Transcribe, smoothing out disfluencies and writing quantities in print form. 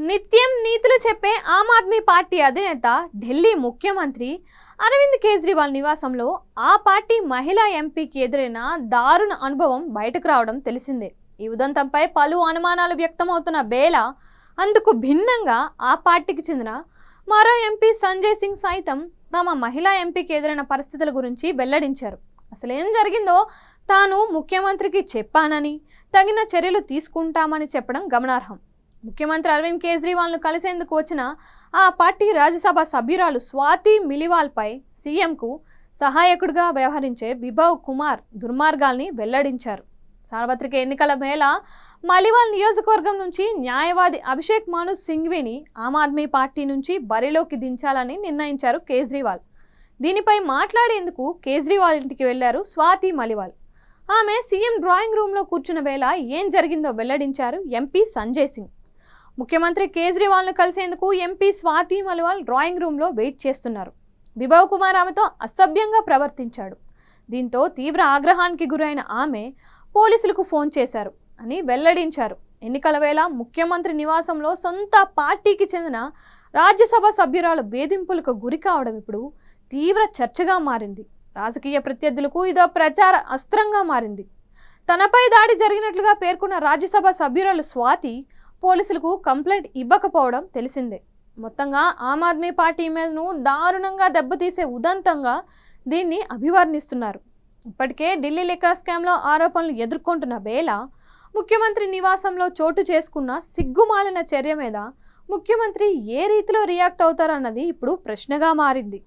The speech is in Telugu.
నిత్యం నీతులు చెప్పే ఆమ్ ఆద్మీ పార్టీ అధినేత ఢిల్లీ ముఖ్యమంత్రి అరవింద్ కేజ్రీవాల్ నివాసంలో ఆ పార్టీ మహిళా ఎంపీకి ఎదురైన దారుణ అనుభవం బయటకు రావడం తెలిసిందే. ఈ ఉదంతంపై పలు అనుమానాలు వ్యక్తమవుతున్న వేళ అందుకు భిన్నంగా ఆ పార్టీకి చెందిన మరో ఎంపీ సంజయ్ సింగ్ సైతం తమ మహిళా ఎంపీకి ఎదురైన పరిస్థితుల గురించి వెల్లడించారు. అసలేం జరిగిందో తాను ముఖ్యమంత్రికి చెప్పానని, తగిన చర్యలు తీసుకుంటామని చెప్పడం గమనార్హం. ముఖ్యమంత్రి అరవింద్ కేజ్రీవాల్ను కలిసేందుకు వచ్చిన ఆ పార్టీ రాజ్యసభ సభ్యురాలు స్వాతి మిలివాల్పై సీఎంకు సహాయకుడిగా వ్యవహరించే విభవ్ కుమార్ దుర్మార్గాల్ని వెల్లడించారు. సార్వత్రిక ఎన్నికల వేళ మలివాల్ నియోజకవర్గం నుంచి న్యాయవాది అభిషేక్ మను సింఘ్వీని ఆమ్ ఆద్మీ పార్టీ నుంచి బరిలోకి దించాలని నిర్ణయించారు కేజ్రీవాల్. దీనిపై మాట్లాడేందుకు కేజ్రీవాల్ ఇంటికి వెళ్లారు స్వాతి మలివాల్. ఆమె సీఎం డ్రాయింగ్ రూమ్లో కూర్చున్న వేళ ఏం జరిగిందో వెల్లడించారు ఎంపీ సంజయ్ సింగ్. ముఖ్యమంత్రి కేజ్రీవాల్ను కలిసేందుకు ఎంపీ స్వాతి మలివాల్ డ్రాయింగ్ రూమ్లో వెయిట్ చేస్తున్నారు. విభవ్ కుమార్ ఆమెతో అసభ్యంగా ప్రవర్తించాడు. దీంతో తీవ్ర ఆగ్రహానికి గురైన ఆమె పోలీసులకు ఫోన్ చేశారు అని వెల్లడించారు. ఎన్నికల వేళ ముఖ్యమంత్రి నివాసంలో సొంత పార్టీకి చెందిన రాజ్యసభ సభ్యురాలు వేధింపులకు గురి కావడం ఇప్పుడు తీవ్ర చర్చగా మారింది. రాజకీయ ప్రత్యర్థులకు ఇదో ప్రచార అస్త్రంగా మారింది. తనపై దాడి జరిగినట్లుగా పేర్కొన్న రాజ్యసభ సభ్యురాలు స్వాతి పోలీసులకు కంప్లైంట్ ఇవ్వకపోవడం తెలిసిందే. మొత్తంగా ఆమ్ ఆద్మీ పార్టీ ఇమేజ్ను దారుణంగా దెబ్బతీసే ఉదంతంగా దీన్ని అభివర్ణిస్తున్నారు. ఇప్పటికే ఢిల్లీ లిక్కర్ స్కామ్లో ఆరోపణలు ఎదుర్కొంటున్న వేళ ముఖ్యమంత్రి నివాసంలో చోటు చేసుకున్న సిగ్గుమాలిన చర్య మీద ముఖ్యమంత్రి ఏ రీతిలో రియాక్ట్ అవుతారన్నది ఇప్పుడు ప్రశ్నగా మారింది.